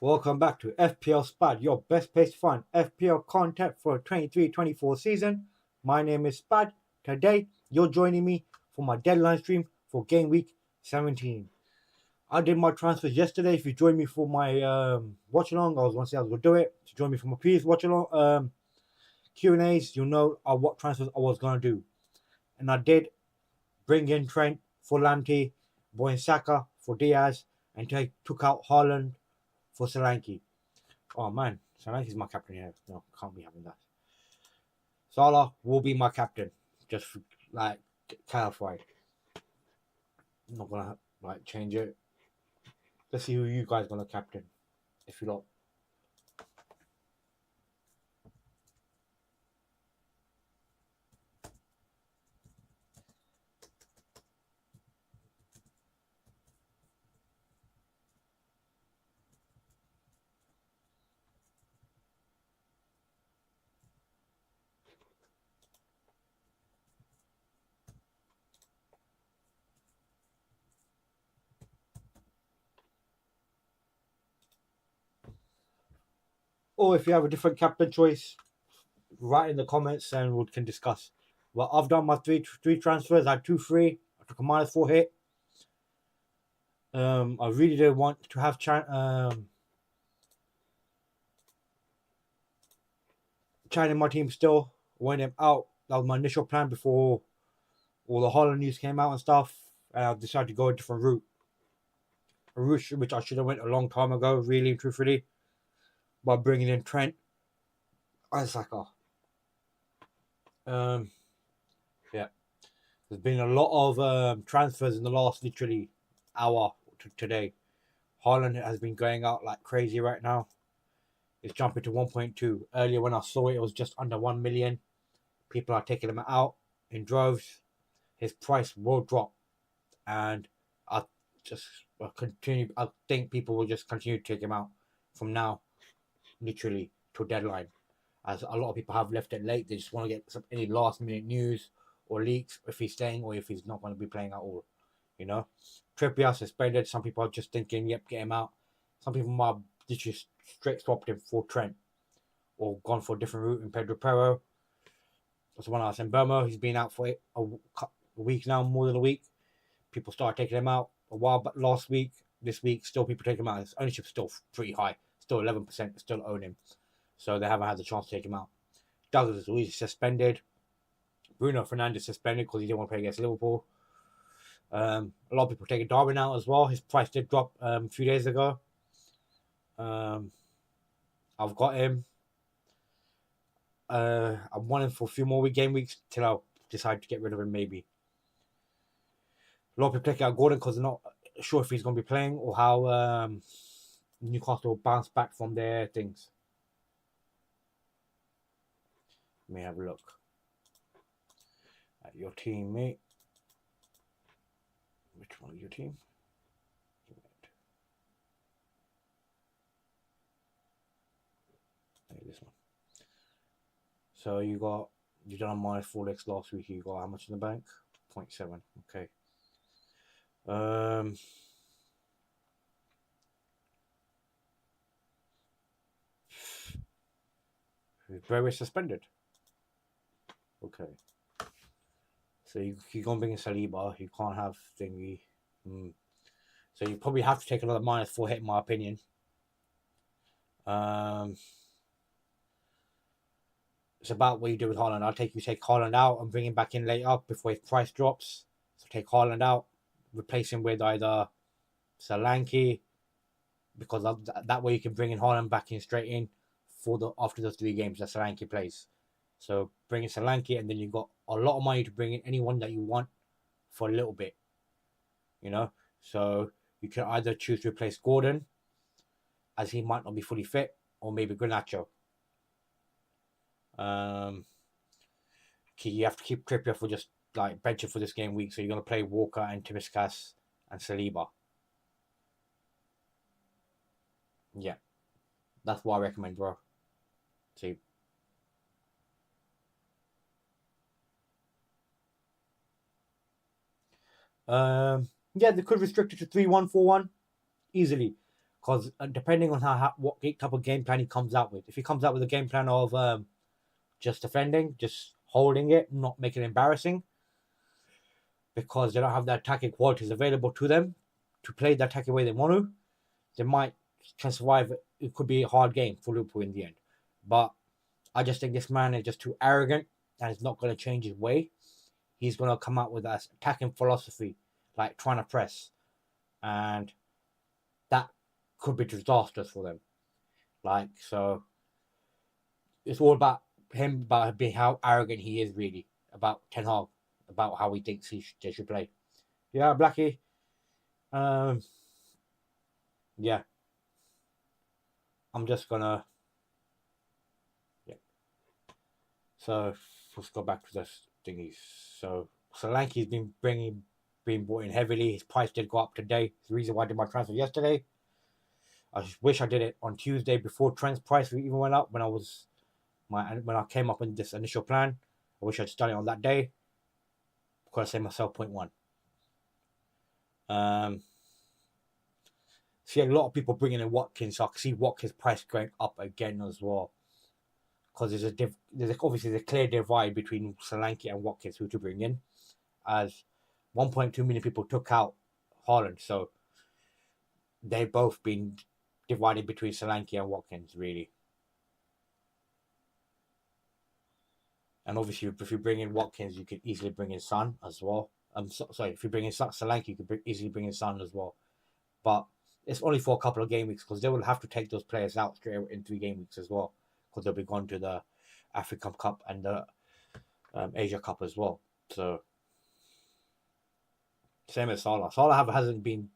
Welcome back to FPL Spad, your best place to find FPL content for 23-24 season. My name is Spad. Today, you're joining me for my deadline stream for game week 17. I did my transfers yesterday. If you joined me for my watch along, I was going to say I was going to do it. To join me for my previous watch along Q&As, you'll know what transfers I was going to do. And I did bring in Trent for Lamptey, Saka for Diaz, and took out Haaland for Solanke. Oh man, Solanke's my captain here. No, can't be having that. Salah will be my captain. Just like clarified. I'm not gonna change it. Let's see who you guys gonna captain. If you don't. Or if you have a different captain choice, write in the comments and we can discuss. Well, I've done my three transfers. I had 2 free. I took a -4 hit. I really did want to have China in my team still. Went him out. That was my initial plan before all the Haaland news came out and stuff. And I decided to go a different route. A route which I should have went a long time ago, really and truthfully, by bringing in Trent and Saka. Yeah. There's been a lot of transfers in the last literally hour today. Haaland has been going out like crazy right now. It's jumping to 1.2. Earlier when I saw it, it was just under 1 million. People are taking him out in droves. His price will drop. And I think people will just continue to take him out from now, literally, to deadline. As a lot of people have left it late. They just want to get any last minute news or leaks if he's staying or if he's not going to be playing at all. You know, Trippier suspended. Some people are just thinking, yep, get him out. Some people might literally straight swapped him for Trent or gone for a different route in Pedro Pero. That's the one I was in Burma. He's been out for a week now, more than a week. People started taking him out a while, but last week, this week, still people taking him out. His ownership's still pretty high, still 11%, still own him. So they haven't had the chance to take him out. Douglas Luiz suspended. Bruno Fernandes suspended because he didn't want to play against Liverpool. A lot of people taking Darwin out as well. His price did drop a few days ago. I've got him. I want him for a few more game weeks till I decide to get rid of him, maybe. A lot of people taking out Gordon because they're not sure if he's going to be playing or how Newcastle will bounce back from their things. Let me have a look at your team, mate. Which one is your team? This one. So you done a -4x last week. You got how much in the bank? 0.7. Okay. Very suspended. Okay. So you're gonna bring in Saliba. You can't have thingy. So you probably have to take another -4 hit, in my opinion. It's about what you do with Haaland. You take Haaland out and bring him back in later before his price drops. So take Haaland out, replace him with either Solanke, because that way you can bring in Haaland back in straight in after the 3 games that Solanke plays. So bring in Solanke, and then you've got a lot of money to bring in anyone that you want for a little bit. You know, so you can either choose to replace Gordon, as he might not be fully fit, or maybe Garnacho. You have to keep Trippier for just like benching for this game week, so you're going to play Walker and Timiskas and Saliba. Yeah, that's what I recommend, bro. See. Yeah, they could restrict it to 3-1-4-1 easily, Because depending on what type of game plan he comes out with, if he comes out with a game plan of just defending, just holding it, not making it embarrassing, because they don't have the attacking qualities available to them to play the attacking way they want to, they can survive. It could be a hard game for Liverpool in the end. But I just think this man is just too arrogant and he's not going to change his way. He's going to come out with that attacking philosophy, like trying to press. And that could be disastrous for them. Like, so it's all about him, about being how arrogant he is, really, about Ten Hag, about how he thinks they should play. Yeah, Blackie. Yeah. I'm just gonna. Yeah. So let's go back to this thingies. So Solanke's been bought in heavily. His price did go up today. It's the reason why I did my transfer yesterday. I just wish I did it on Tuesday before Trent's price even went up when I came up with this initial plan. I wish I'd done it on that day. Because I saved myself 0.1. See a lot of people bringing in Watkins, so I can see Watkins' price going up again as well. Because there's obviously a clear divide between Solanke and Watkins who to bring in, as 1.2 million people took out Haaland, so they've both been divided between Solanke and Watkins, really. And obviously, if you bring in Watkins, you could easily bring in Son as well. Sorry, if you bring in Solanke, you could easily bring in Son as well. But it's only for a couple of game weeks because they will have to take those players out straight in 3 game weeks as well, because they'll be gone to the African Cup and the Asia Cup as well. So same as Salah. Salah hasn't been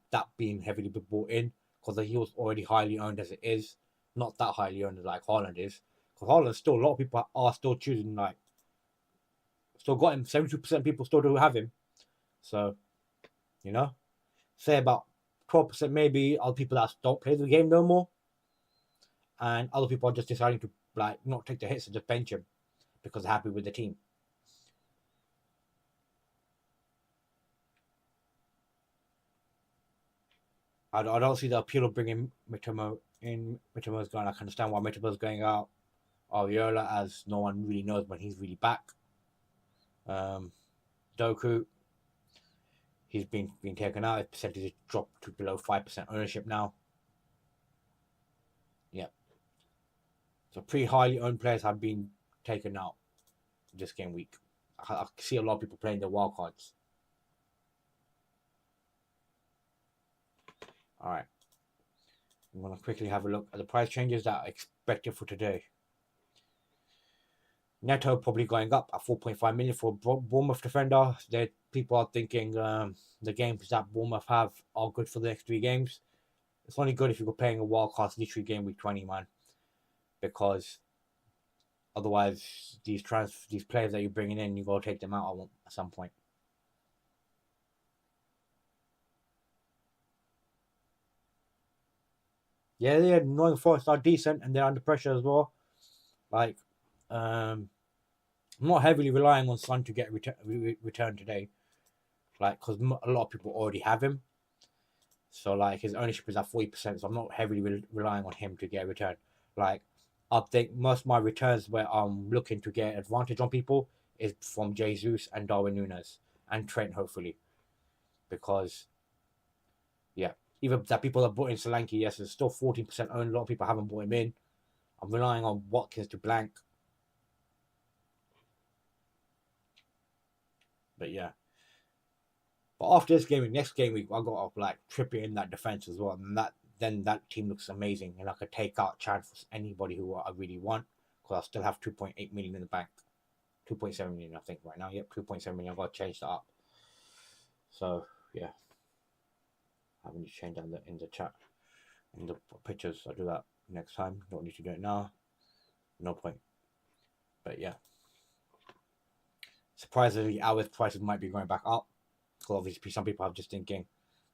heavily bought in because he was already highly owned as it is. Not that highly owned like Haaland is. Because Haaland still, a lot of people are still choosing, like, still got him. 72% people still do have him. So, say about 12% maybe other people that don't play the game no more, and other people are just deciding to not take the hits and just bench him because they're happy with the team. I don't see the appeal of bringing Mitoma in. Mitoma's going. I can understand why Mitoma's going out. Ariola, as no one really knows when he's really back. Doku, he's been taken out. His percentage has dropped to below 5% ownership now. Yeah. So pretty highly owned players have been taken out this game week. I see a lot of people playing their wild cards. All right. I'm going to quickly have a look at the price changes that are expected for today. Neto probably going up at 4.5 million for Bournemouth defender. People are thinking the games that Bournemouth have are good for the next 3 games. It's only good if you're playing a wild card literally game week 20, man. Because otherwise, these players that you're bringing in, you got to take them out at some point. Yeah, Nottingham Forest are decent and they're under pressure as well. Like, I'm not heavily relying on Son to get return today. Like, because a lot of people already have him. So, like, his ownership is at 40%, so I'm not heavily relying on him to get a return. Like, I think most of my returns where I'm looking to get advantage on people is from Jesus and Darwin Núñez and Trent, hopefully. Because, yeah, even that people have bought in Solanke, yes, it's still 14% owned. A lot of people haven't bought him in. I'm relying on Watkins to blank. But, yeah. But after this game week, next game week, I got to Trippier in that defense as well. And then that team looks amazing. And I could take out chance for anybody who I really want. Because I still have 2.8 million in the bank. 2.7 million, I think, right now. Yep, 2.7 million. I've got to change that up. So, yeah. I haven't changed that in the chat. In the pictures, I'll do that next time. Don't need to do it now. No point. But, yeah. Surprisingly, our prices might be going back up. Because obviously some people are just thinking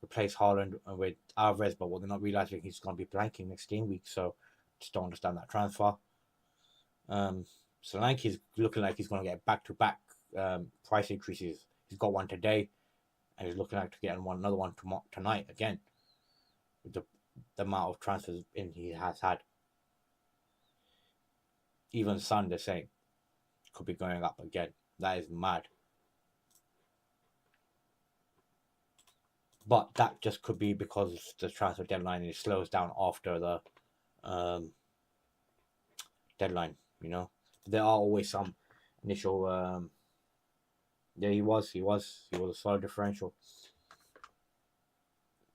replace Haaland with Alvarez, but what they're not realizing he's going to be blanking next game week, so just don't understand that transfer. Solanke's looking like he's going to get back-to-back price increases. He's got one today, and he's looking like to get another one tonight again. the amount of transfers he has had. Even Son, the same, could be going up again. That is mad. But that just could be because the transfer deadline it slows down after the deadline. You know, there are always some initial. Yeah, he was a solid differential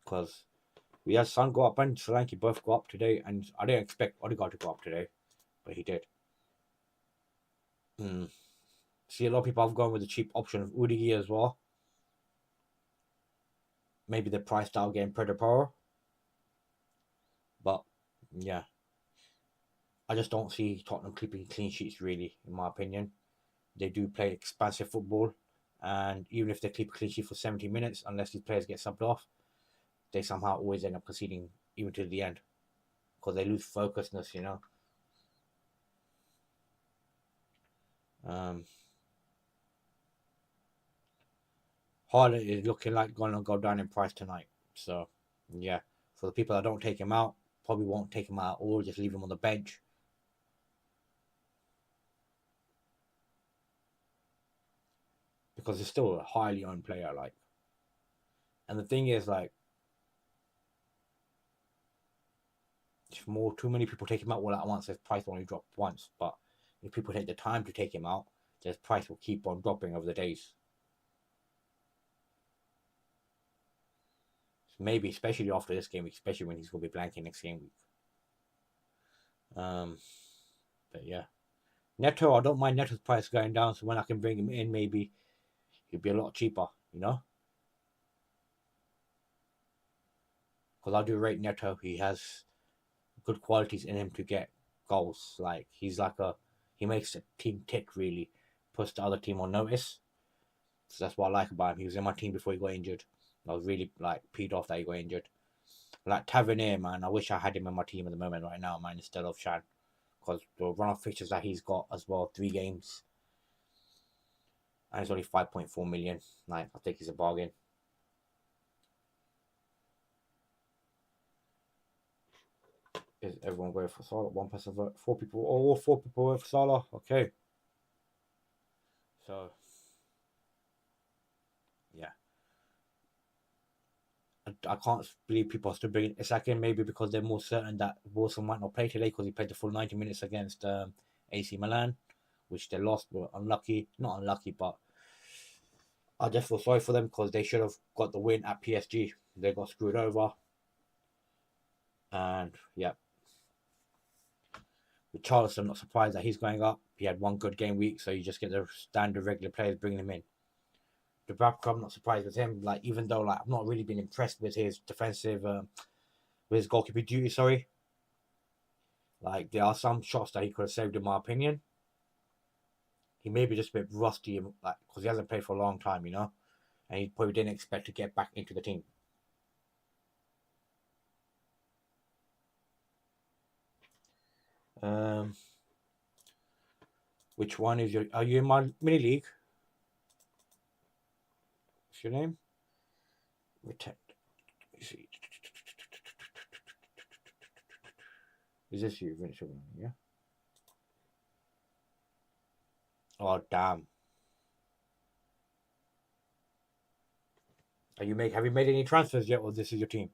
because we had Son go up and Solanke both go up today, and I didn't expect Odegaard to go up today, but he did. See, a lot of people have gone with the cheap option of Udigi as well. Maybe they're priced out getting Predator, but yeah, I just don't see Tottenham keeping clean sheets really, in my opinion. They do play expansive football, and even if they keep a clean sheet for 70 minutes, unless these players get subbed off, they somehow always end up conceding even to the end because they lose focusedness, you know. Haaland is looking like going to go down in price tonight. So, yeah, for the people that don't take him out, probably won't take him out at all, just leave him on the bench. Because he's still a highly owned player, like. And the thing is, like, if too many people take him out all at once, his price will only drop once. But if people take the time to take him out, his price will keep on dropping over the days. Maybe, especially after this game week, especially when he's going to be blanking next game week. But yeah. Neto, I don't mind Neto's price going down, so when I can bring him in, maybe he'll be a lot cheaper, you know? Because I do rate Neto. He has good qualities in him to get goals. Like, he makes the team tick, really. Puts the other team on notice. So that's what I like about him. He was in my team before he got injured. I was really, like, peed off that he got injured. Like, Tavernier, man, I wish I had him in my team at the moment right now, man, instead of Shan. Because the run of fixtures that he's got as well, 3 games. And it's only 5.4 million. Like, I think he's a bargain. Is everyone going for Salah? One person vote. 4 people. All 4 people vote for Salah. Okay. So, yeah. I can't believe people are still bringing Isak in, maybe because they're more certain that Wilson might not play today because he played the full 90 minutes against AC Milan, which they lost. Were unlucky. Not unlucky, but I just feel sorry for them because they should have got the win at PSG. They got screwed over. And, yeah. With Charleston, I'm not surprised that he's going up. He had one good game week, so you just get the standard regular players bringing him in. Dubravka, I'm not surprised with him. Like, even though like I've not really been impressed with his defensive, with his goalkeeper duty. Sorry, like there are some shots that he could have saved, in my opinion. He may be just a bit rusty, like because he hasn't played for a long time, you know, and he probably didn't expect to get back into the team. Which one is your? Are you in my mini league? What's your name? Return. See. Is this you? Yeah. Oh damn. Have you made any transfers yet, or this is your team?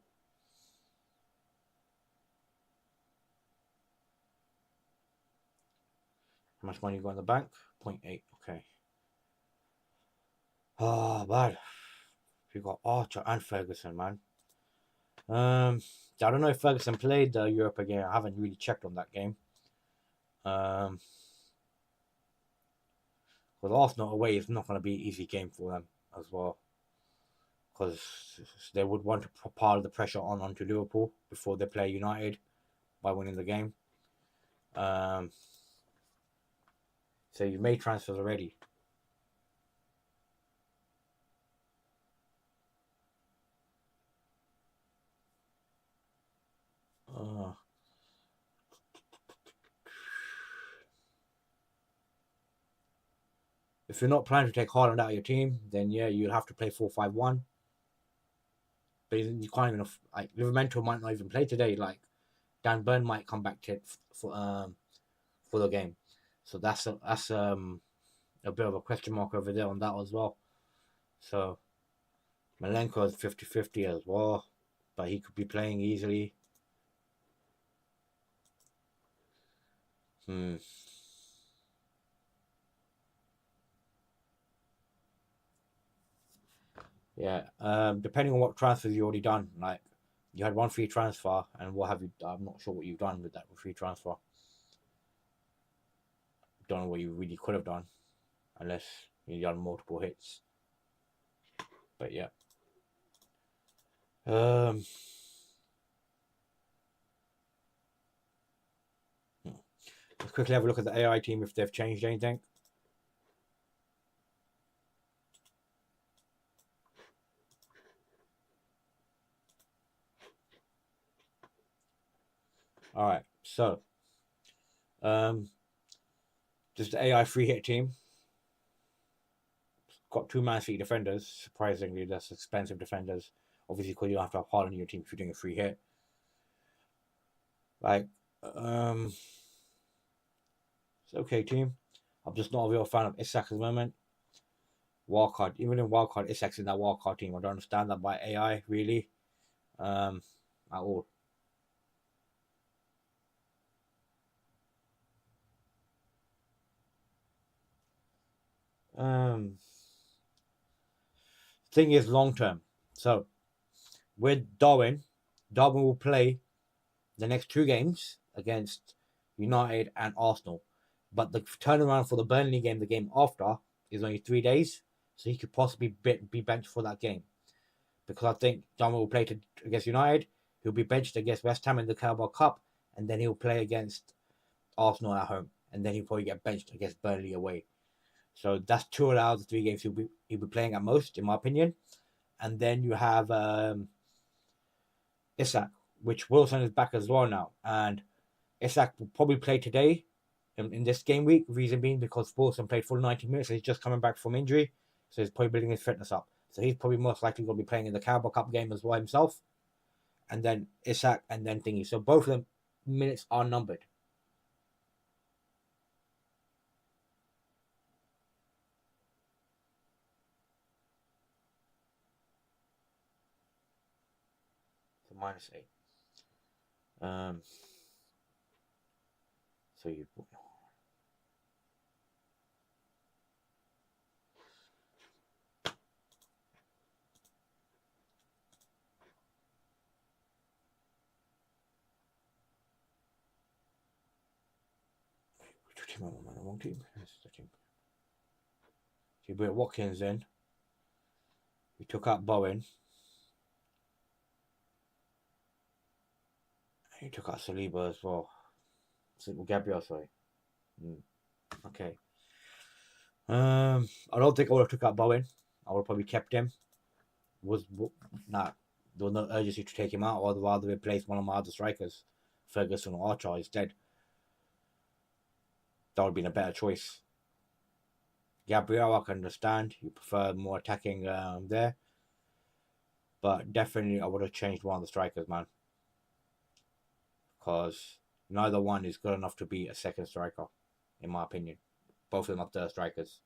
How much money you got in the bank? 0.8. Okay. Oh, bad. You got Archer and Ferguson, man. I don't know if Ferguson played the Europa game. I haven't really checked on that game. Because Arsenal away is not going to be an easy game for them as well. Because they would want to pile the pressure onto Liverpool before they play United by winning the game. So you've made transfers already. If you're not planning to take Haaland out of your team, then yeah, you'll have to play 4-5-1. but you can't even like Livermore might not even play today. Like Dan Burn might come back to for the game, so that's a bit of a question mark over there on that as well. So Malenko is 50-50 as well, but he could be playing easily. Yeah. Depending on what transfers you already done, like you had one free transfer, and what have you? I'm not sure what you've done with that free transfer. Don't know what you really could have done, unless you done multiple hits. But yeah. Let's quickly have a look at the AI team if they've changed anything. All right, so just the AI free hit team. Got 2 Man City defenders. Surprisingly, that's expensive defenders. Obviously, because you have to have Haaland in your team if you're doing a free hit. Like, it's okay team. I'm just not a real fan of Isak at the moment. Wildcard, even in wildcard, Isak's in that wildcard team. I don't understand that by AI really, at all. Thing is long term. So with Darwin will play the next 2 games against United and Arsenal, but the turnaround for the Burnley game, the game after, is only 3 days, so he could possibly be benched for that game, because I think Darwin will play against United. He'll be benched against West Ham in the Carabao Cup, and then he'll play against Arsenal at home, and then he'll probably get benched against Burnley away. So that's 2 out of the 3 games he'll be playing at most, in my opinion. And then you have Isak, which Wilson is back as well now, and Isak will probably play today in this game week. Reason being because Wilson played full 90 minutes, so he's just coming back from injury, so he's probably building his fitness up. So he's probably most likely going to be playing in the Carabao Cup game as well himself, and then Isak, and then Thingy. So both of them minutes are numbered. So -8. So you. Wrong team. So you put Watkins in. You took out Bowen. You took out Saliba as well. Gabriel, sorry. Okay. I don't think I would have took out Bowen. I would have probably kept him. There was no urgency to take him out. I would rather replace one of my other strikers, Ferguson or Archer, instead. That would have been a better choice. Gabriel, I can understand. You prefer more attacking there. But definitely, I would have changed one of the strikers, man. Because neither one is good enough to be a second striker, in my opinion. Both of them are third strikers.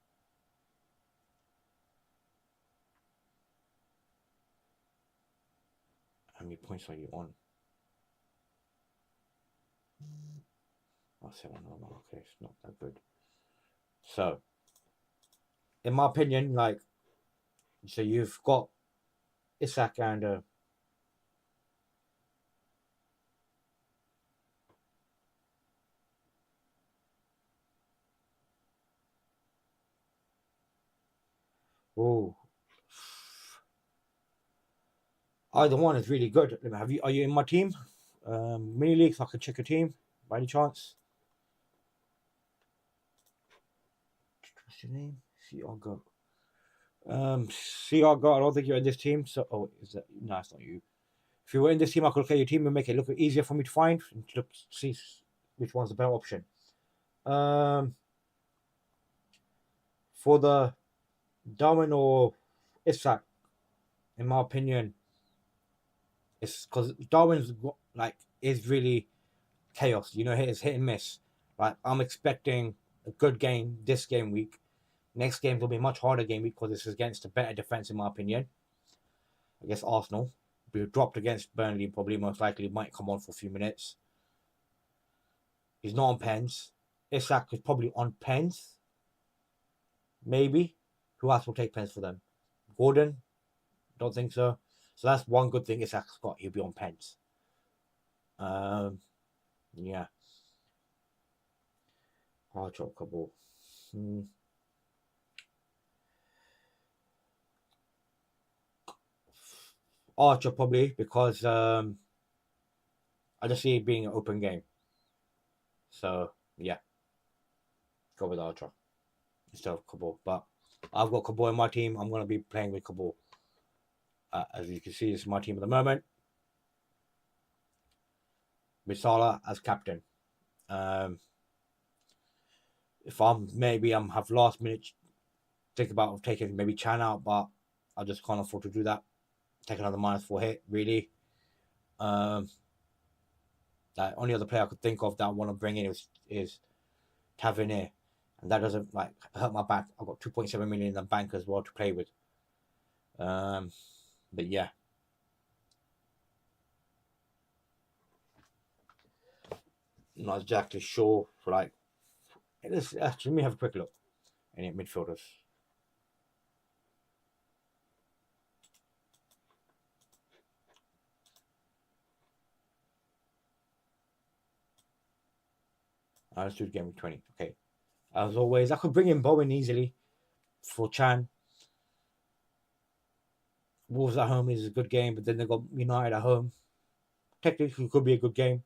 How many points are you on? I'll say one normal. Okay, it's not that good. So, in my opinion, like, so you've got Isak and either one is really good. Are you in my team? Mini league, so I can check your team by any chance. What's your name? Ciargo. Ciargo, I don't think you're in this team. So, is that? No, it's not you. If you were in this team, I could look at your team and make it look easier for me to find and to see which one's the better option. For the Darwin or Isak, in my opinion, It's because Darwin's like is really chaos. You know, it's hit and miss. Like I'm expecting a good game this game week. Next game will be a much harder game week because this is against a better defense in my opinion. I guess Arsenal. We dropped against Burnley, probably most likely might come on for a few minutes. He's not on pens. Isak is probably on pens. Maybe. Who else will take pens for them? Gordon? Don't think so. So that's one good thing Isak's got. He'll be on pens. Yeah. Archer couple. Archer probably because I just see it being an open game. So yeah, go with Archer instead of Kabul. But I've got Kabul in my team. I'm gonna be playing with Kabul. As you can see, this is my team at the moment. With Salah as captain. If I'm have last minute think about taking maybe Chan out, but I just can't afford to do that. Take another -4 hit, really. The only other player I could think of that I want to bring in is Tavernier, and that doesn't like hurt my back. I've got 2.7 million in the bank as well to play with. But yeah, not exactly sure for like. Let me have a quick look. Any midfielders? Let's do game 20. Okay. As always, I could bring in Bowen easily for Chan. Wolves at home is a good game, but then they got United at home. Technically, could be a good game.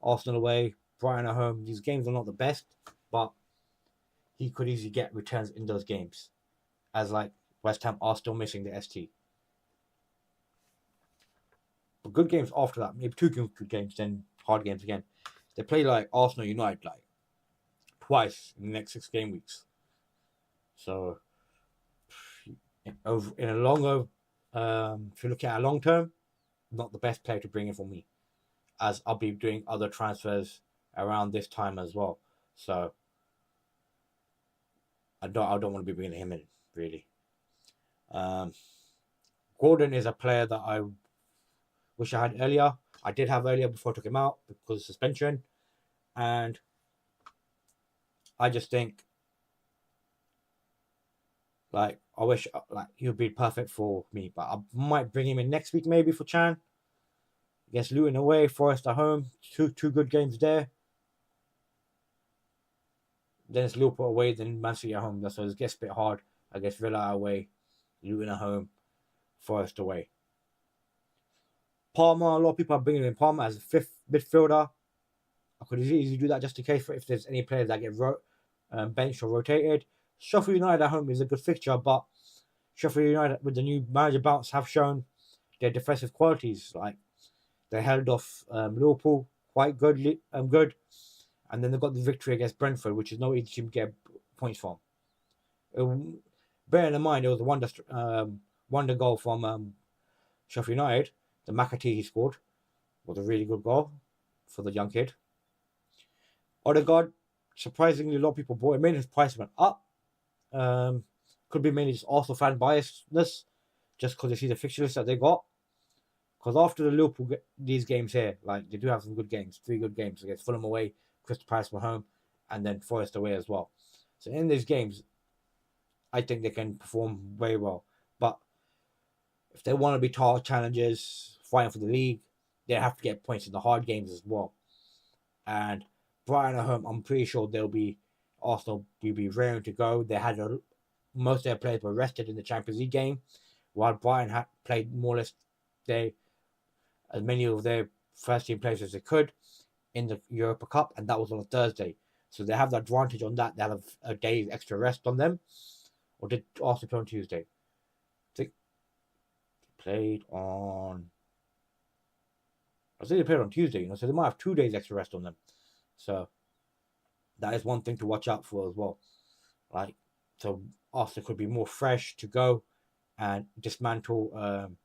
Arsenal away, Brighton at home. These games are not the best, but he could easily get returns in those games. As like West Ham are still missing the ST. But good games after that, maybe two good games, then hard games again. They play like Arsenal United like twice in the next 6 game weeks. So in a longer, if you look at a long term, not the best player to bring in for me, as I'll be doing other transfers around this time as well. So I don't want to be bringing him in really. Gordon is a player that I wish I had earlier. I did have earlier before I took him out because of suspension, and I just think like I wish like he would be perfect for me, but I might bring him in next week maybe for Chan. Against Luton away, Forest at home, two good games there. Then it's Liverpool away, then Man City at home. So it gets a bit hard. I guess Villa away, Luton at home, Forest away. Palmer, a lot of people are bringing in Palmer as a 5th midfielder. I could easily do that just in case for if there's any players that get benched or rotated. Sheffield United at home is a good fixture, but Sheffield United with the new manager bounce have shown their defensive qualities. Like they held off Liverpool quite good, and then they got the victory against Brentford, which is no easy team to get points from. Bearing in mind, it was a wonder goal from Sheffield United. The McAtee he scored was a really good goal for the young kid. Odegaard, surprisingly, a lot of people bought him in. His price went up. Could be mainly just Arsenal fan biasness, just because they see the fixture list that they got. Because after the Liverpool these games here, like they do have some good games, 3 good games against Fulham away, Crystal Palace at home, and then Forest away as well. So in these games, I think they can perform very well. But if they want to be tall challengers, fighting for the league, they have to get points in the hard games as well. And Brighton at home, I'm pretty sure Arsenal will be raring to go. They had most of their players were rested in the Champions League game, while Brighton had played more or less as many of their first team players as they could in the Europa Cup, and that was on a Thursday. So they have the advantage on that. They have a day's extra rest on them. Or did Arsenal play on Tuesday? I think they played on. I think they played on Tuesday, so they might have 2 days extra rest on them. So that is one thing to watch out for as well. Like, so Arsenal could be more fresh to go and dismantle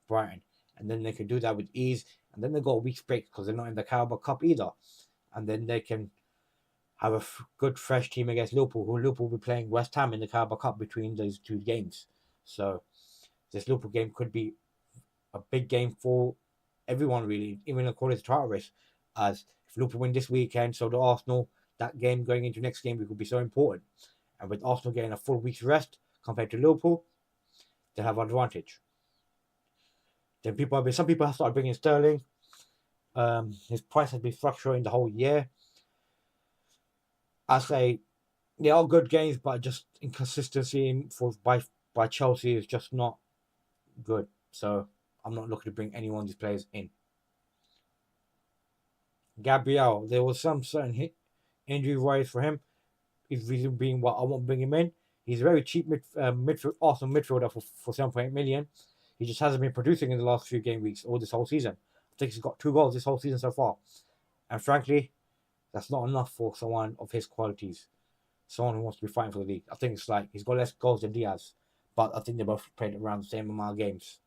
Brighton. and then they can do that with ease. And then they got a week's break because they're not in the Carabao Cup either, and then they can have a good fresh team against Liverpool, who Liverpool will be playing West Ham in the Carabao Cup between those two games. So this Liverpool game could be a big game for everyone, really, even according to title race. As if Liverpool win this weekend, so do Arsenal, that game going into next game could be so important. And with Arsenal getting a full week's rest compared to Liverpool, they have an advantage. Then some people have started bringing Sterling. His price has been fluctuating the whole year. I say they are good games, but just inconsistency by Chelsea is just not good. So I'm not looking to bring any one of these players in. Gabriel, there was some certain injury worries for him. His reason being why I won't bring him in. He's a very cheap Arsenal midfielder for 7.8 million. He just hasn't been producing in the last few game weeks or this whole season. I think he's got 2 goals this whole season so far. And frankly, that's not enough for someone of his qualities. Someone who wants to be fighting for the league. I think it's like he's got less goals than Diaz. But I think they both played around the same amount of games.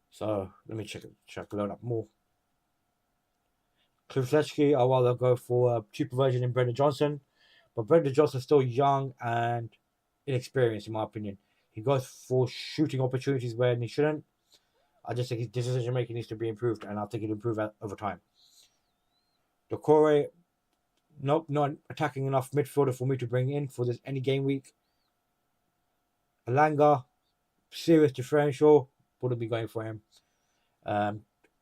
So let me check load up more. Kluflechki, I'd rather go for a cheaper version in Brendan Johnson. But Brendan Johnson's still young and inexperienced, in my opinion. He goes for shooting opportunities where he shouldn't. I just think his decision making needs to be improved, and I think it'll improve over time. Decore, nope, not attacking enough midfielder for me to bring in for this any game week. Alanga, serious differential, wouldn't be going for him.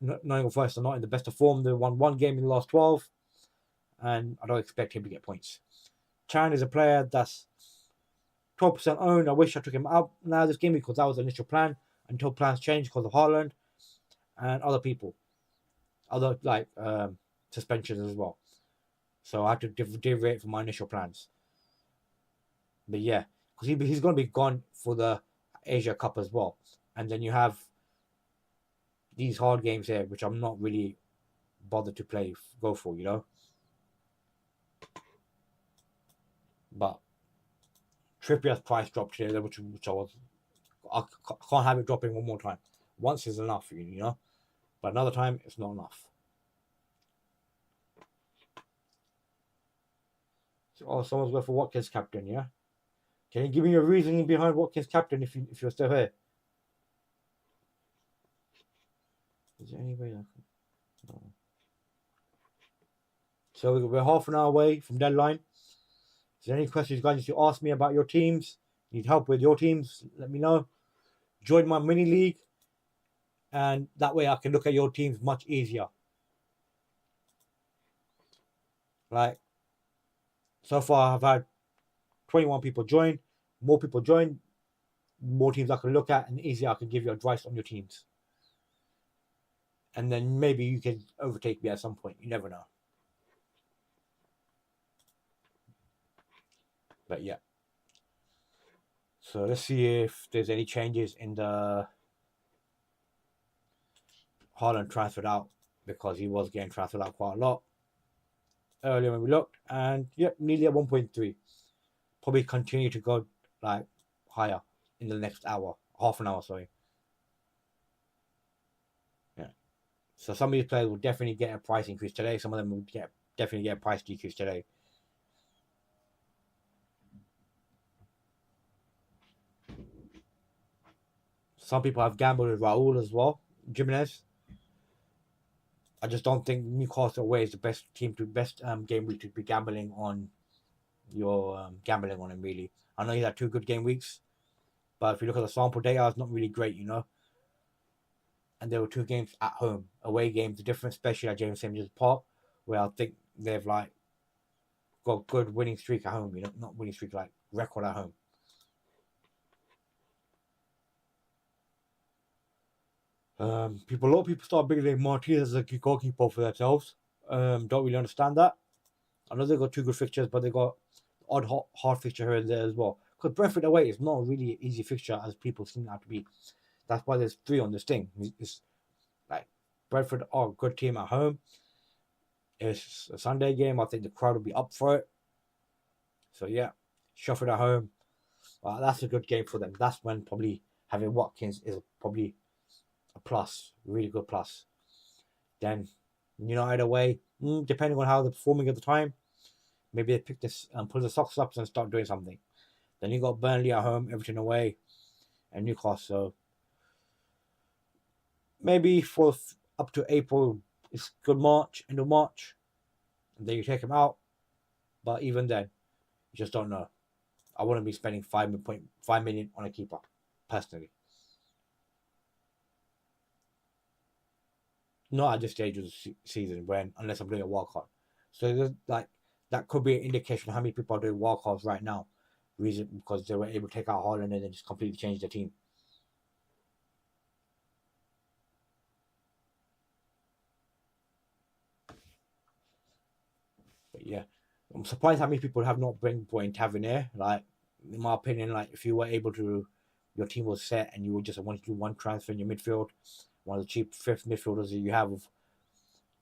Nottingham Forest are not in the best of form. They won 1 game in the last 12, and I don't expect him to get points. Chan is a player that's 12% owned. I wish I took him out now this game because that was the initial plan until plans changed because of Haaland and other people. Other suspensions as well. So I had to deviate from my initial plans. But yeah, because he's going to be gone for the Asia Cup as well. And then you have these hard games here, which I'm not really bothered to go for, you know. But Trippier's price dropped here, which I can't have it dropping one more time. Once is enough, you know. But another time, it's not enough. So, someone's going for Watkins captain, yeah? Can you give me your reasoning behind Watkins captain if you're still here? Is there any way I can... No. So we're half an hour away from deadline. Is there any questions you guys need to ask me about your teams? Need help with your teams? Let me know. Join my mini league, and that way I can look at your teams much easier. Like, so far I've had 21 people join. More people join, more teams I can look at, and easier I can give you advice on your teams. And then maybe you can overtake me at some point. You never know. But yeah. So let's see if there's any changes in the Haaland transferred out, because he was getting transferred out quite a lot earlier when we looked. And yep, nearly at 1.3. Probably continue to go like higher in the next hour. Half an hour, sorry. Yeah. So some of these players will definitely get a price increase today. Some of them will definitely get a price decrease today. Some people have gambled with Raul as well, Jimenez. I just don't think Newcastle away is the best game week to be gambling on your gambling on him, really. I know he's had 2 good game weeks, but if you look at the sample data, it's not really great, you know. And there were 2 games at home. Away games are different, especially at James Park, where I think they've like got good winning streak at home, you know, not winning streak, like record at home. A lot of people start bringing Martinez as a goalkeeper for themselves. Don't really understand that. I know they've got 2 good fixtures, but they got odd hard fixture here and there as well. Because Brentford away is not really an easy fixture as people seem to have to be. That's why there's 3 on this thing. It's like Brentford are a good team at home. It's a Sunday game. I think the crowd will be up for it. So yeah, Sheffield at home. That's a good game for them. That's when probably having Watkins is probably a plus, really good plus. Then United away, depending on how they're performing at the time, maybe they pick this and pull the socks up and start doing something. Then you got Burnley at home, Everton away, and Newcastle. Maybe for up to April, it's good March, end of March, and then you take him out. But even then, you just don't know. I wouldn't be spending 5.5 million on a keeper, personally. Not at this stage of the season, unless I'm doing a wild card. So that could be an indication of how many people are doing wild cards right now. Reason because they were able to take out Haaland and then just completely change the team. But yeah, I'm surprised how many people have not brought in Tavernier. Like, in my opinion, like if you were able to, your team was set and you would just want to do one transfer in your midfield, one of the cheap fifth midfielders that you have.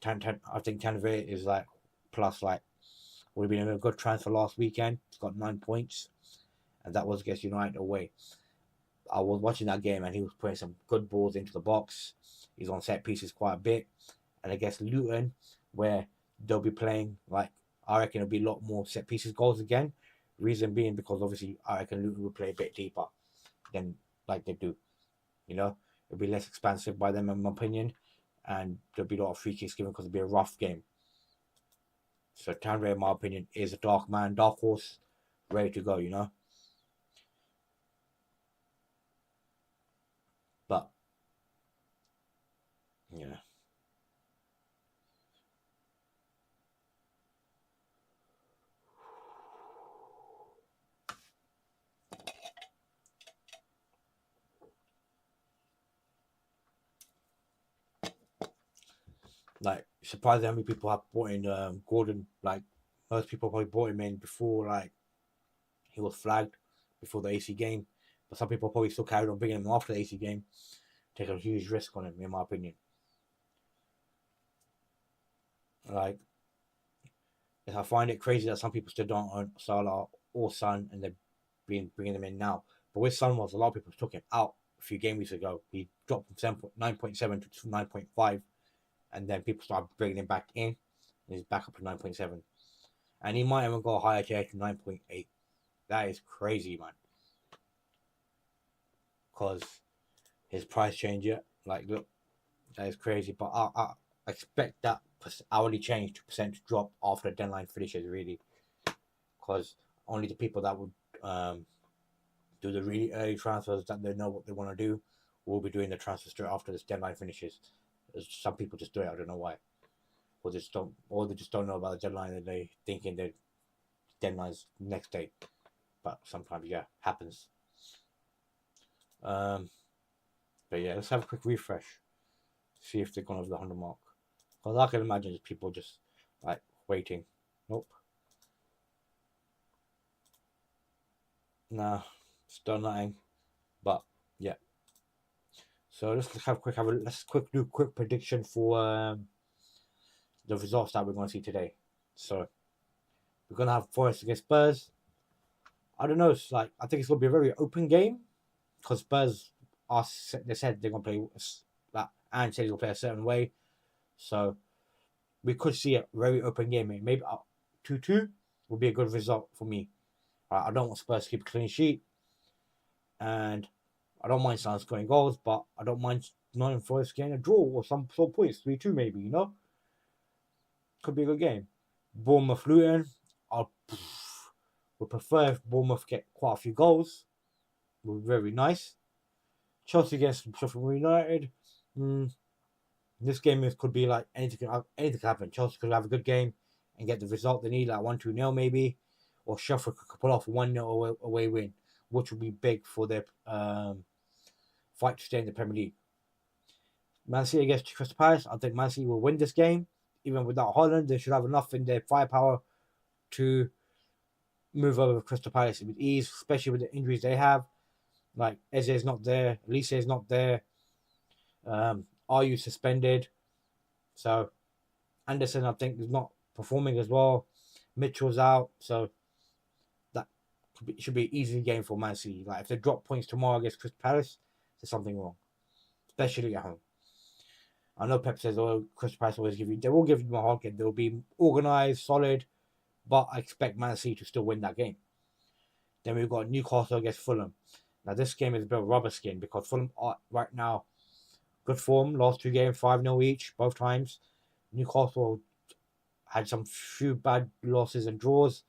I think Tavernier is like plus like would have been a good transfer last weekend. He's got 9 points, and that was against United away. I was watching that game and he was putting some good balls into the box. He's on set pieces quite a bit, and against Luton, where they'll be playing like I reckon it'll be a lot more set pieces goals again. Reason being because obviously I reckon Luton will play a bit deeper than like they do. It'll be less expansive by them in my opinion, and there'll be a lot of free kicks given because it'll be a rough game. So Tanray, in my opinion, is a dark horse, ready to go. But yeah. Like, surprised how many people have bought in Gordon. Like, most people probably bought him in before, like, he was flagged before the AC game. But some people probably still carried on bringing him after the AC game. Take a huge risk on him, in my opinion. Like, I find it crazy that some people still don't own Salah or Son, and they're bringing them in now. But with Son, a lot of people took him out a few game weeks ago. He dropped from 9.7 to 9.5. And then people start bringing him back in, and he's back up to 9.7. And he might even go higher to 9.8. That is crazy, man. Because his price change yet. Like, look, that is crazy. But I expect that hourly change to percent drop after the deadline finishes, really. Because only the people that would do the really early transfers that they know what they want to do will be doing the transfer straight after this deadline finishes. Some people just do it. I don't know why, or they just don't know about the deadline and they thinking the deadline's next day. But sometimes, yeah, happens. But yeah, let's have a quick refresh, see if they're gone over the 100 mark. Because I can imagine just people just like waiting. Nope. Nah, still nothing. But yeah. So let's do a quick prediction for the results that we're going to see today. So we're going to have Forest against Spurs. I don't know. It's like I think it's going to be a very open game because Spurs they said they're going to play that, and said he'll play a certain way. So we could see a very open game. Maybe 2-2 would be a good result for me. I don't want Spurs to keep a clean sheet, and I don't mind Son scoring goals, but I don't mind Nottingham Forest getting a draw or some sort of points, 3-2 maybe, Could be a good game. Bournemouth Luton, I would prefer if Bournemouth get quite a few goals. Would be very nice. Chelsea against Sheffield United. This game could be like anything could happen. Chelsea could have a good game and get the result they need, like 1-2-0 maybe. Or Sheffield could pull off a 1-0 away win, which would be big for their fight to stay in the Premier League. Man City against Crystal Palace. I think Man City will win this game. Even without Haaland, they should have enough in their firepower to move over Crystal Palace with ease, especially with the injuries they have. Like, Eze is not there. Elise is not there. Are you suspended? So, Anderson, I think, is not performing as well. Mitchell's out. So, that should be an easy game for Man City. Like, if they drop points tomorrow against Crystal Palace, there's something wrong, especially at home. I know Pep says, "Oh, Crystal Palace always give you." They will give you a hard game. They'll be organised, solid, but I expect Man City to still win that game. Then we've got Newcastle against Fulham. Now this game is a bit of a rubber skin because Fulham are right now good form. Last 2 games, 5-0 each, both times. Newcastle had some few bad losses and draws,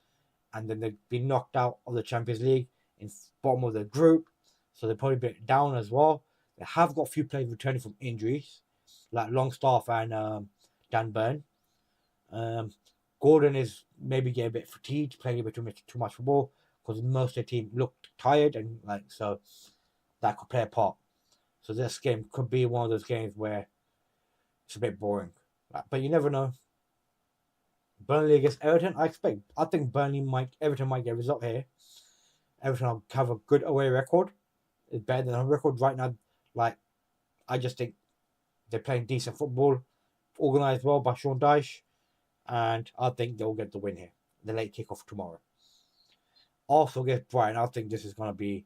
and then they've been knocked out of the Champions League in bottom of the group, so they're probably a bit down as well. They have got a few players returning from injuries, like Longstaff and Dan Burn. Gordon is maybe getting a bit fatigued, playing a bit too much football because most of the team looked tired, and so that could play a part. So this game could be one of those games where it's a bit boring, but you never know. Burnley against Everton, I think Everton might get a result here. Everton will have a good away record. It's better than a record right now. I just think they're playing decent football, organised well by Sean Dyche, and I think they'll get the win here. The late kickoff tomorrow. Also against Brighton, I think this is going to be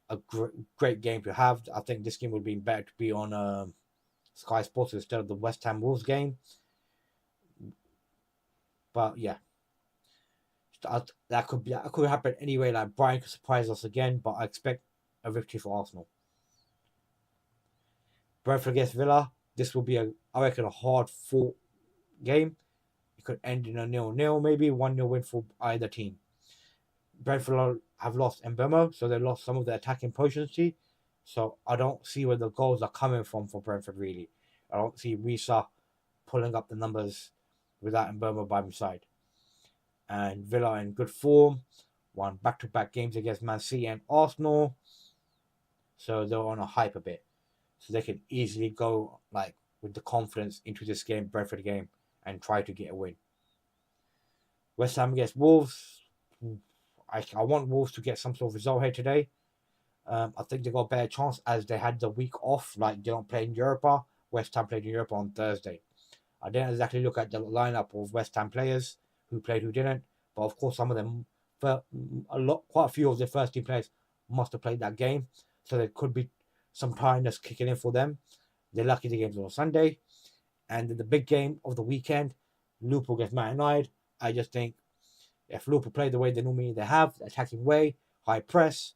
a great game to have. I think this game would be better to be on Sky Sports instead of the West Ham Wolves game. But yeah, that could happen anyway. Like Brighton could surprise us again, but I expect a victory for Arsenal. Brentford against Villa. This will be I reckon a hard-fought game. It could end in a 0-0, maybe 1-0 win for either team. Brentford have lost Mbemo, so they lost some of their attacking potency. So I don't see where the goals are coming from for Brentford, really. I don't see Risa pulling up the numbers without Mbemo by his side. And Villa in good form, won back-to-back games against Man City and Arsenal. So they're on a hype a bit. So they can easily go with the confidence into this game, Brentford game, and try to get a win. West Ham against Wolves. I want Wolves to get some sort of result here today. I think they got a better chance as they had the week off. They don't play in Europa. West Ham played in Europa on Thursday. I didn't exactly look at the lineup of West Ham players who played, who didn't. But of course, some of them, quite a few of the first team players must have played that game. So there could be some tiredness kicking in for them. They're lucky the game's on Sunday. And the big game of the weekend, Liverpool against Man United. I just think if Liverpool play the way they have, attacking way, high press,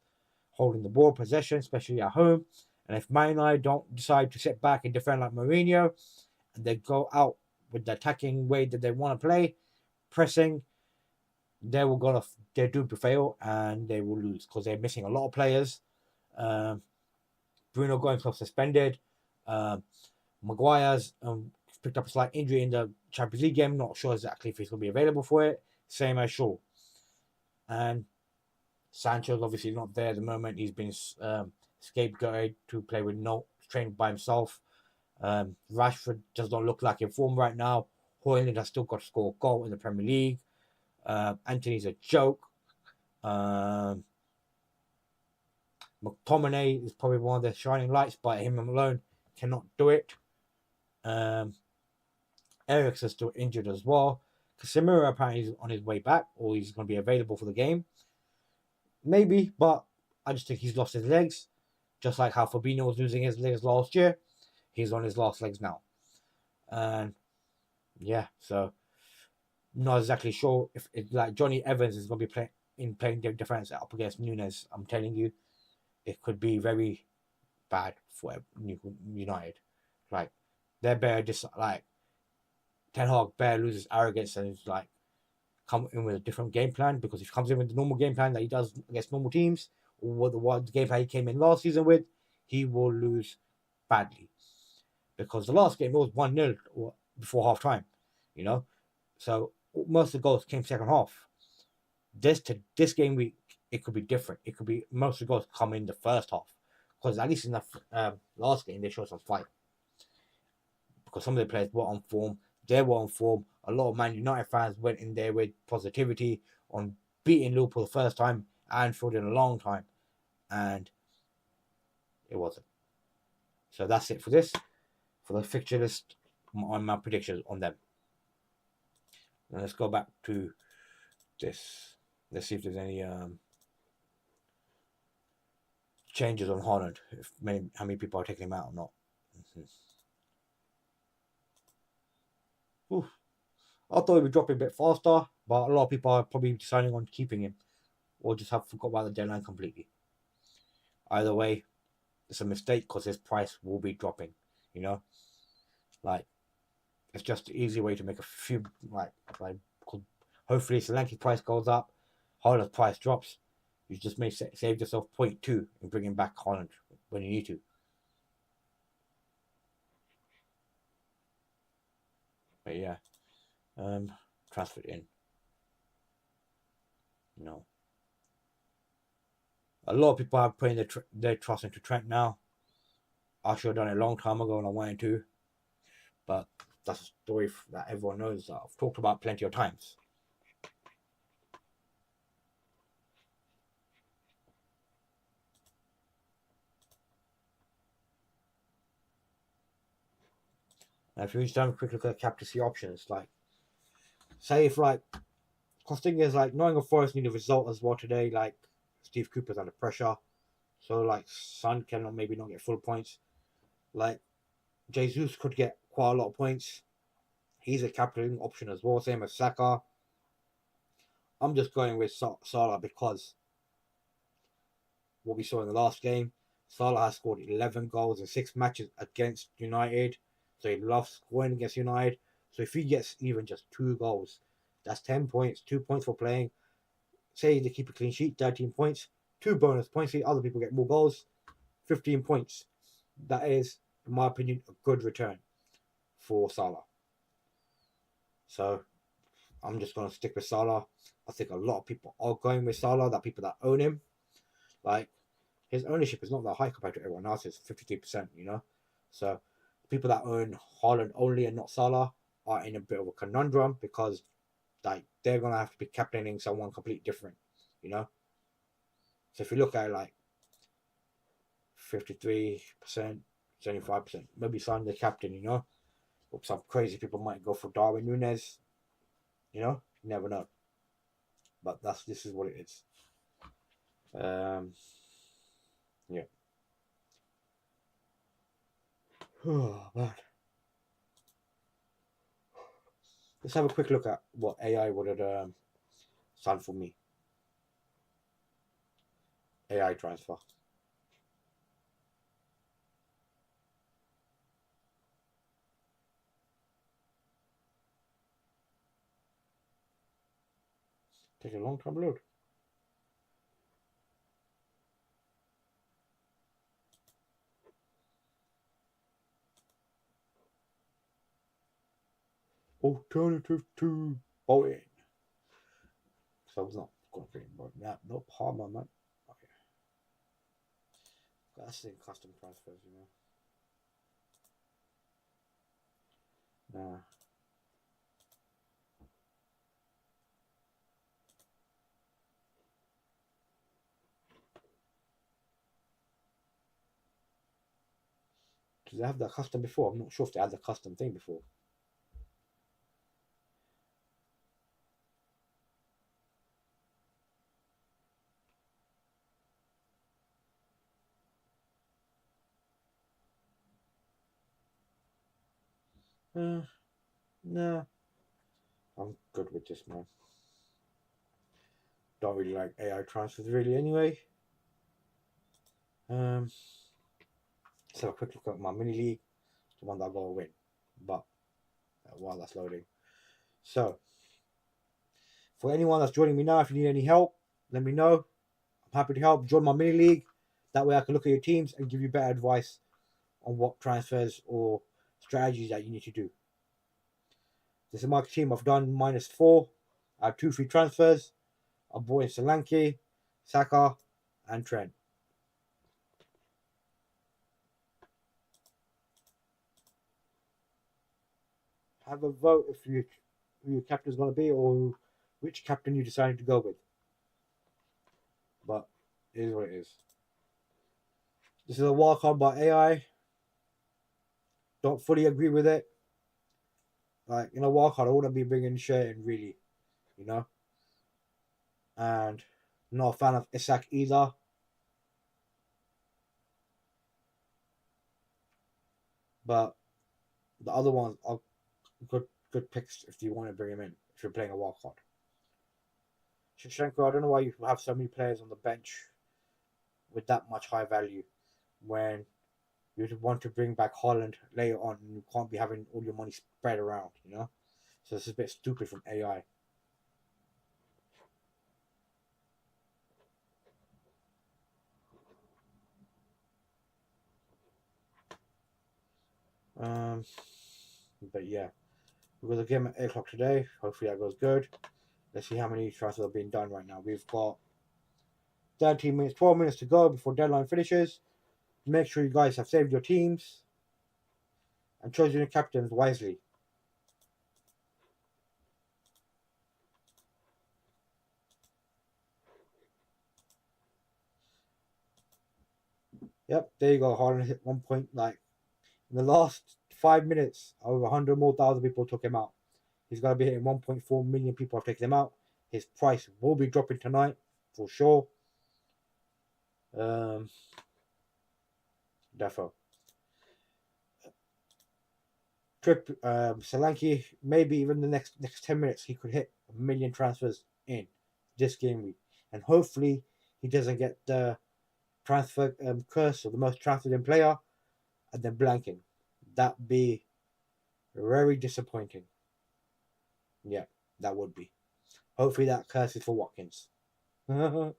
holding the ball, possession, especially at home, and if Man United don't decide to sit back and defend like Mourinho, and they go out with the attacking way that they want to play, pressing, they're doomed to fail and they will lose because they're missing a lot of players. Bruno going suspended. Maguire's picked up a slight injury in the Champions League game. Not sure exactly if he's going to be available for it. Same as Shaw. And Sancho's obviously not there at the moment. He's been scapegoated to play with trained by himself. Rashford does not look like in form right now. Haaland has still got to score a goal in the Premier League. Anthony's a joke. McTominay is probably one of the shining lights, but him alone cannot do it. Eriksen's still injured as well. Casemiro apparently is on his way back, or he's going to be available for the game. Maybe, but I just think he's lost his legs. Just like how Fabinho was losing his legs last year. He's on his last legs now. And yeah, so not exactly sure if Johnny Evans is going to be playing defense up against Nunes. I'm telling you, it could be very bad for United. They're better Ten Hag better loses arrogance and come in with a different game plan, because if he comes in with the normal game plan that he does against normal teams, or what the game plan he came in last season with, he will lose badly. Because the last game was 1-0 before half time, So most of the goals came second half. This game week, it could be different. It could be most of the goals come in the first half. Because at least in the last game, they showed some fight. Because some of the players were on form. They were on form. A lot of Man United fans went in there with positivity on beating Liverpool the first time at Anfield in a long time. And it wasn't. So that's it for this. For the fixture list, on my predictions on them. Now let's go back to this. Let's see if there's any changes on Haaland. How many people are taking him out or not. Oof. I thought he'd be dropping a bit faster, but a lot of people are probably deciding on keeping him or just have forgot about the deadline completely. Either way, it's a mistake because his price will be dropping, you know? Like, it's just an easy way to make a few, like hopefully Solanke's price goes up, Haaland's price drops. You just may save yourself 0.2 and bringing back Haaland when you need to. But yeah, transfer it in. No. A lot of people are putting their trust into Trent now. I should have done it a long time ago when I wanted to. But that's a story that everyone knows that I've talked about plenty of times. Now, if you just have a quick look at captaincy options, like, say if, like, because thing is, like, Nottingham Forest need a result as well today, like, Steve Cooper's under pressure. So, like, Son cannot maybe not get full points. Like, Jesus could get quite a lot of points. He's a captain option as well, same as Saka. I'm just going with Salah because what we saw in the last game, Salah has scored 11 goals in 6 matches against United. So he loves scoring against United. So if he gets even just 2 goals, that's 10 points, 2 points for playing. Say they keep a clean sheet, 13 points, 2 bonus points. See, other people get more goals, 15 points. That is, in my opinion, a good return for Salah. So I'm just going to stick with Salah. I think a lot of people are going with Salah, that people that own him. Like, his ownership is not that high compared to everyone else. It's 53%, you know? So people that own Haaland only and not Salah are in a bit of a conundrum because, like, they're going to have to be captaining someone completely different, you know? So if you look at, like, 53%, 75%, maybe Son the captain, you know? Or some crazy people might go for Darwin Núñez, you know? You never know. But this is what it is. Yeah. Oh, man. Let's have a quick look at what AI would have done for me. AI transfer. Take a long time to load. Alternative to Bowen. So I was not confident about that. No Palmer, man. Okay. That's in custom transfers, you know. Nah. Did they have that custom before? I'm not sure if they had the custom thing before. No. I'm good with this, man. Don't really like AI transfers really anyway. Let's have a quick look at my mini league. The one that I gotta win. But while that's loading. So for anyone that's joining me now, if you need any help, let me know. I'm happy to help. Join my mini league. That way I can look at your teams and give you better advice on what transfers or strategies that you need to do. This is my team. I've done -4. I have 2 free transfers. I brought in Solanke, Saka, and Trent. Have a vote if who your captain is going to be or which captain you decided to go with. But it is what it is. This is a wildcard by AI. Don't fully agree with it. Like, in a wildcard, I wouldn't be bringing Shea in, really, you know? And not a fan of Isak either. But the other ones are good good picks if you want to bring him in if you're playing a wild card. Shevchenko, I don't know why you have so many players on the bench with that much high value when you want to bring back Haaland later on and you can't be having all your money spread around, you know? So this is a bit stupid from AI. But yeah, we've got the game at 8 o'clock today. Hopefully that goes good. Let's see how many transfers are being done right now. We've got 13 minutes, 12 minutes to go before deadline finishes. Make sure you guys have saved your teams and chosen your captains wisely. Yep, there you go. Haaland hit 1 point. Like in the last 5 minutes, over 100 more thousand people took him out. He's going to be hitting 1.4 million people have taken him out. His price will be dropping tonight for sure. Defo. Solanke, maybe even the next 10 minutes, he could hit 1 million transfers in this game week. And hopefully he doesn't get the transfer curse or the most transferred in player and then blanking. That'd be very disappointing. Yeah, that would be. Hopefully that curse is for Watkins. A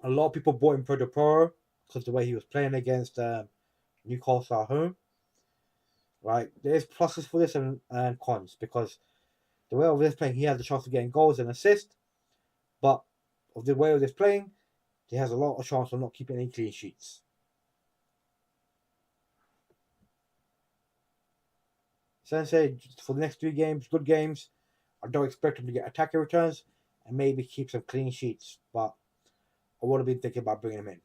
lot of people bought him for the Pro because the way he was playing against Newcastle at home. Right, there's pluses for this and cons because the way of this playing, he has the chance of getting goals and assists, but of the way of this playing, he has a lot of chance of not keeping any clean sheets. Sensei, for the next 3 games, good games, I don't expect him to get attacking returns and maybe keep some clean sheets, but I would have been thinking about bringing him in.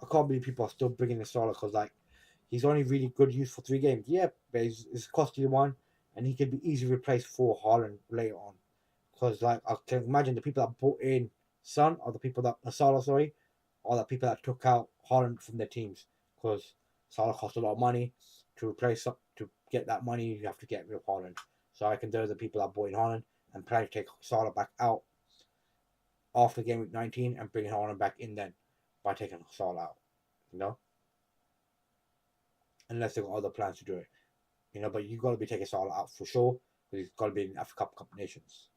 I can't believe people are still bringing in Salah because, like, he's only really good use for 3 games. Yeah, but it's costly one, and he can be easily replaced for Haaland later on. Because, like, I can imagine the people that bought in Son are the people that Salah, sorry, are the people that took out Haaland from their teams. Because Salah cost a lot of money to replace to get that money. You have to get rid of Haaland. So I reckon those are the people that bought in Haaland and plan to take Salah back out after game week 19 and bring Haaland back in then by taking Salah out, you know, unless they've got other plans to do it, you know. But you've got to be taking Salah out for sure because he's got to be in Africa Cup Nations.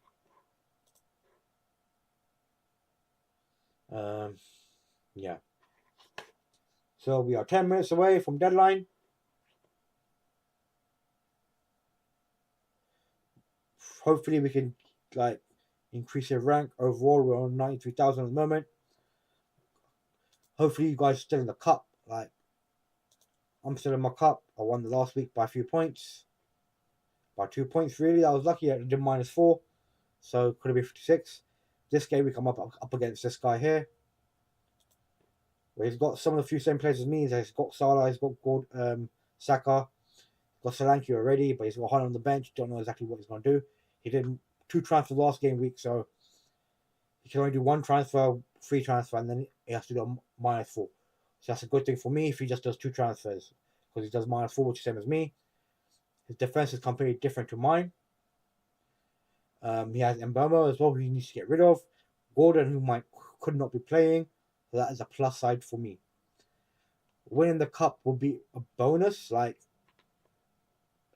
Yeah. So we are 10 minutes away from deadline. Hopefully we can like increase your rank. Overall, we're on 93,000 at the moment. Hopefully you guys are still in the cup. Like, I'm still in my cup. I won the last week by a few points. By 2 points, really. I was lucky. I did -4. So could have been 56. This game week I'm up against this guy here. Where he's got some of the few same players as me. He's got Salah, he's got Saka, got Solanke already, but he's got Haaland on the bench. Don't know exactly what he's going to do. He did 2 transfers last game week, so he can only do 1 transfer, free transfer, and then he has to do a -4. So that's a good thing for me if he just does 2 transfers, because he does -4, which is the same as me. His defense is completely different to mine. He has Mbama as well, who he needs to get rid of. Gordon, who could not be playing, so that is a plus side for me. Winning the cup will be a bonus. Like,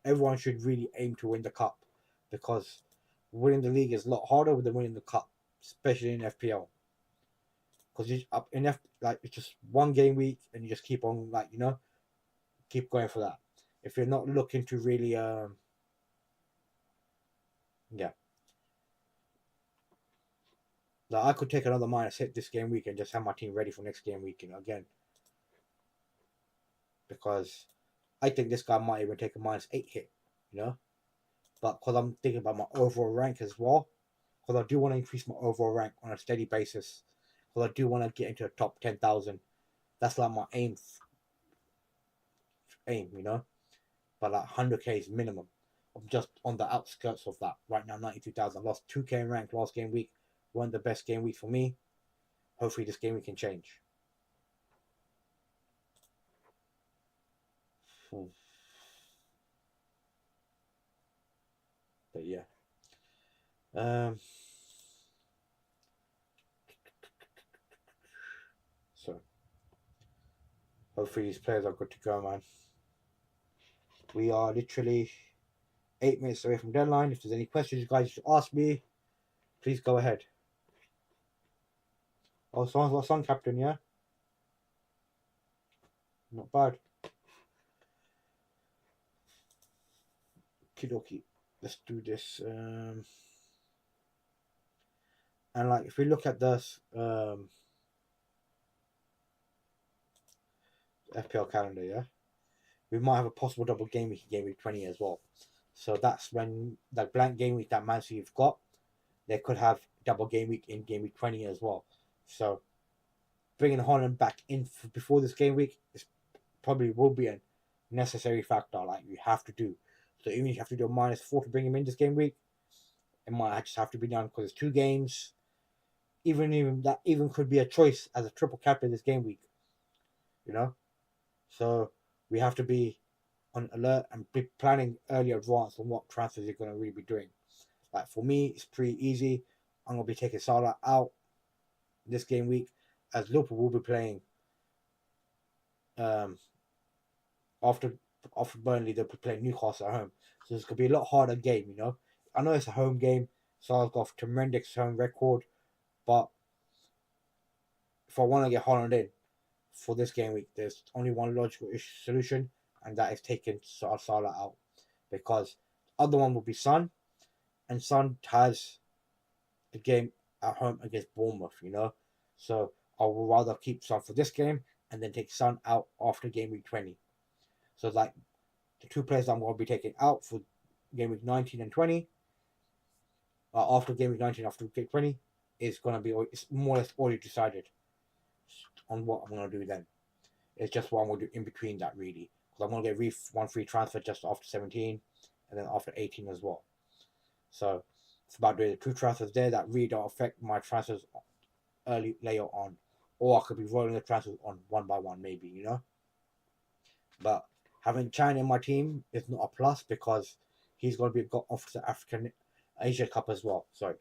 everyone should really aim to win the cup because winning the league is a lot harder than winning the cup, especially in FPL. Because it's just 1 game week and you just keep on, like, you know, keep going for that. If you're not looking to really yeah. Like, I could take another -hit this game week and just have my team ready for next game week, you know, again. Because I think this guy might even take a -8 hit, you know. But because I'm thinking about my overall rank as well, because I do want to increase my overall rank on a steady basis, because I do want to get into the top 10,000. That's like my aim, you know. But like 100k is minimum. I'm just on the outskirts of that right now. 92,000. I lost 2k in rank last game week. One of the best game weeks for me. hopefully this game we can change. But yeah. So hopefully these players are good to go, man. We are literally 8 minutes away from deadline. If there's any questions you guys should ask me, please go ahead. Oh, someone's got Sun Captain, yeah? Not bad. Kidoki. Let's do this. And like, if we look at this FPL calendar, yeah, we might have a possible double game week in game week 20 as well. So that's when that blank game week that Man City have got, they could have double game week in game week 20 as well. So bringing Haaland back in before this game week is probably will be a necessary factor. Like you have to do. So even if you have to do a -4 to bring him in this game week, it might just have to be done because it's 2 games. Even that could be a choice as a triple captain this game week. You know, so we have to be on alert and be planning early advance on what transfers you're going to really be doing. Like for me, it's pretty easy. I'm going to be taking Salah out this game week as Liverpool will be playing after Burnley. They'll be playing Newcastle at home, so it's going to be a lot harder game. You know, I know it's a home game. Salah's got a tremendous home record, but if I want to get Haaland in for this game week, there's only one logical solution, and that is taking Salah out, because the other one will be Son, and Son has the game at home against Bournemouth, you know. So I would rather keep Son for this game and then take Son out after game week 20. So like the 2 players I'm going to be taking out for game week 19 and 20, after game week 19, after game 20, is going to be, it's more or less already decided on what I'm going to do then. It's just what I'm going to do in between that, really. Because I'm going to get one free transfer just after 17 and then after 18 as well. So it's about doing the 2 transfers there that really don't affect my transfers early later on. Or I could be rolling the transfers on one by one, maybe, you know. But having China in my team is not a plus because he's going to be got off to African Asia Cup as well. Sorry.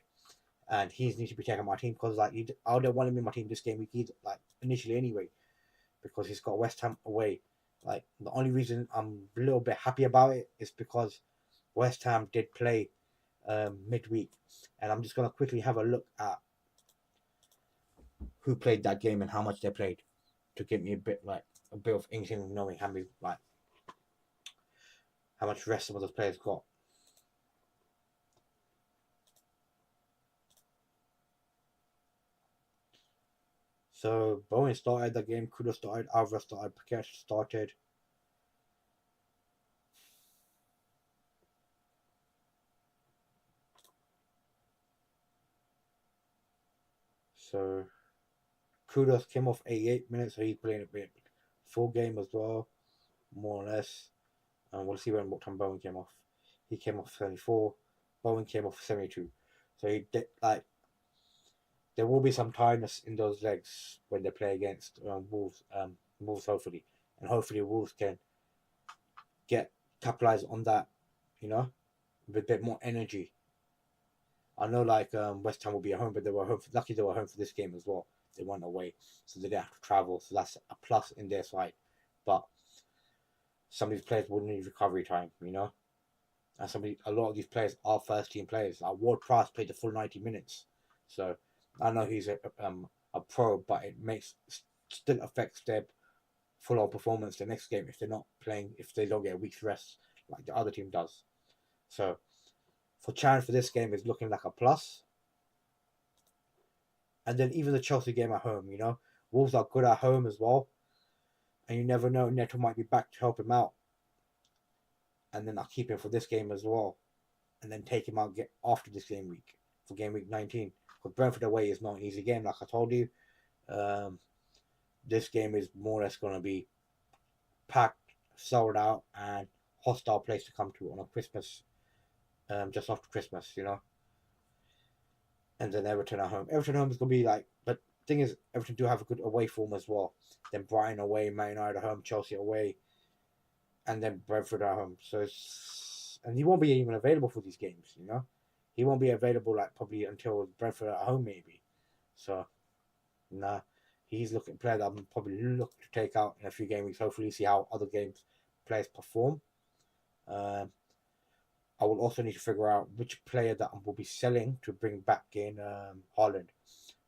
And he's need to be taking my team because like I don't want him in my team this game week either, like initially anyway, because he's got West Ham away. Like the only reason I'm a little bit happy about it is because West Ham did play midweek, and I'm just gonna quickly have a look at who played that game and how much they played to give me a bit of inkling of knowing how much rest some of those players got. So Bowen started the game, Kudo started, Alvarez started, Paquette started. So Kudos came off 88 minutes, so he's playing a bit full game as well, more or less. And we'll see what time Bowen came off. He came off 74. Bowen came off 72. So he did like there will be some tiredness in those legs when they play against Wolves. Wolves hopefully, and hopefully Wolves can capitalize on that, you know, with a bit more energy. I know West Ham will be at home, but they were home. Lucky they were home for this game as well. They went away, so they didn't have to travel. So that's a plus in their side. But some of these players will need recovery time, you know. And a lot of these players are first team players. Like Ward-Prowse played the full 90 minutes, so I know he's a pro, but it still affects their full on performance the next game if they're not playing, if they don't get a week's rest like the other team does. So for Chan for this game is looking like a plus. And then even the Chelsea game at home, you know, Wolves are good at home as well, and you never know, Neto might be back to help him out, and then I'll keep him for this game as well, and then take him out after this game week for game week 19. Because Brentford away is not an easy game, like I told you. This game is more or less going to be packed, sold out, and hostile place to come to on a Christmas, just after Christmas, you know. And then Everton at home. Everton at home is going to be like, but thing is, Everton do have a good away form as well. Then Brighton away, Man United at home, Chelsea away, and then Brentford at home. So and he won't be even available for these games. He won't be available like probably until Brentford at home maybe. So nah, he's looking player that I'm probably look to take out in a few game weeks. Hopefully, see how other games players perform. I will also need to figure out which player that I will be selling to bring back in Haaland.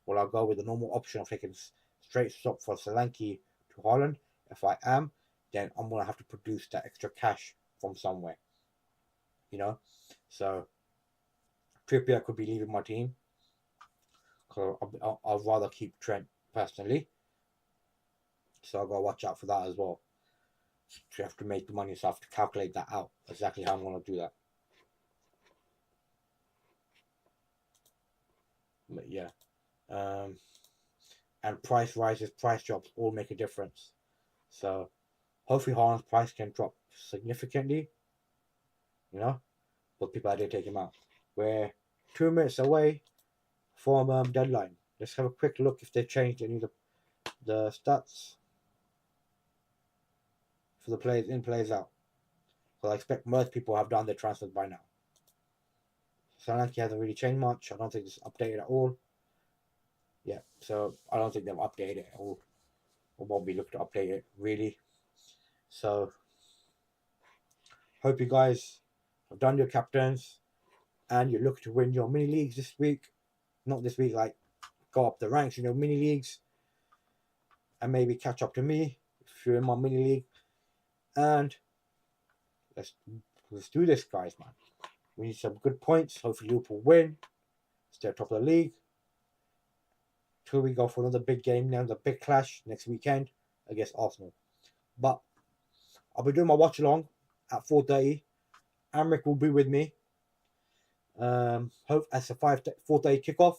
Will I go with the normal option of taking straight swap for Solanke to Haaland? If I am, then I'm going to have to produce that extra cash from somewhere. So Trippier could be leaving my team. Because I'd rather keep Trent personally. So I've got to watch out for that as well. So you have to make the money, so I have to calculate that out, exactly how I'm going to do that. But yeah. And price rises, price drops all make a difference. So hopefully Haaland's price can drop significantly. But people I did take him out. We're 2 minutes away from deadline. Let's have a quick look if they've changed any of the stats for the players in, players out. Because I expect most people have done their transfers by now. Solanke hasn't really changed much. I don't think it's updated at all. Yeah, so I don't think they've updated it at all. Or won't be looking to update it, really. So, hope you guys have done your captains and you're looking to win your mini leagues this week. Not this week, like go up the ranks in your mini leagues and maybe catch up to me if you're in my mini league. And let's do this, guys, man. We need some good points. Hopefully Liverpool win, stay top of the league. Till we go for another big game now, the big clash next weekend against Arsenal. But I'll be doing my watch along at 4:30. Amric will be with me. Hope as a 4:30 kickoff.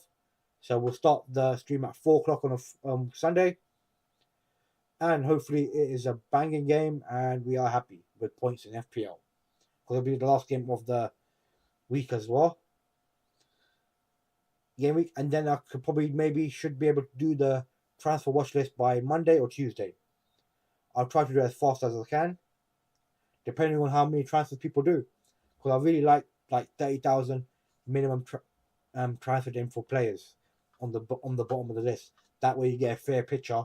So we'll start the stream at 4 o'clock on a Sunday. And hopefully it is a banging game and we are happy with points in FPL. Because it'll be the last game of the week as well. Game week. And then I could probably should be able to do the transfer watch list by Monday or Tuesday. I'll try to do it as fast as I can. Depending on how many transfers people do. Because I really like 30,000 minimum transferred in for players on the bottom of the list. That way you get a fair picture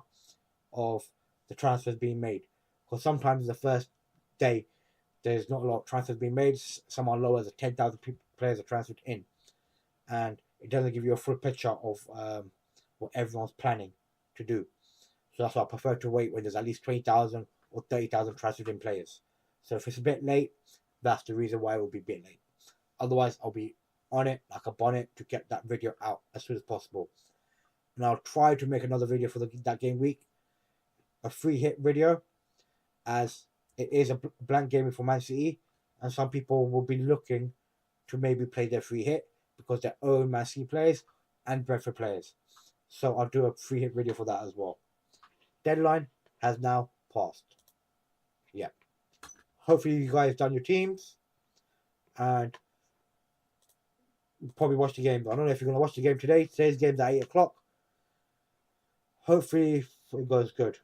of the transfers being made. Because sometimes the first day there's not a lot of transfers being made. Some are lower than 10,000 players are transferred in. And it doesn't give you a full picture of what everyone's planning to do. So that's why I prefer to wait when there's at least 20,000 or 30,000 transferred in players. So if it's a bit late, that's the reason why it will be a bit late. Otherwise, I'll be on it like a bonnet to get that video out as soon as possible. And I'll try to make another video for that game week. A free hit video, as it is a blank game for Man City. And some people will be looking to maybe play their free hit because they're own Man City players and Brentford players. So I'll do a free hit video for that as well. Deadline has now passed. Yeah. Hopefully you guys done your teams and probably watch the game. I don't know if you're going to watch the game today. Today's game's at 8 o'clock. Hopefully it goes good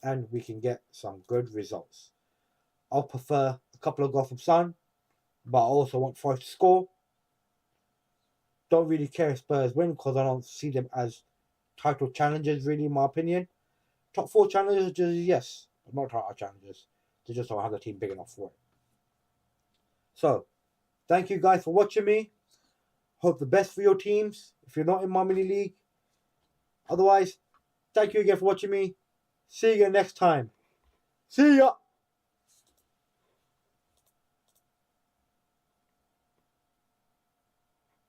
and we can get some good results. I'll prefer a couple of goals from Son, but I also want Forest to score. Don't really care if Spurs win because I don't see them as title challengers, really, in my opinion. Top 4 challengers, yes, but not title challengers. They just don't have the team big enough for it. So, thank you guys for watching me. Hope the best for your teams if you're not in my mini league. Otherwise, thank you again for watching me. See you again next time. See ya!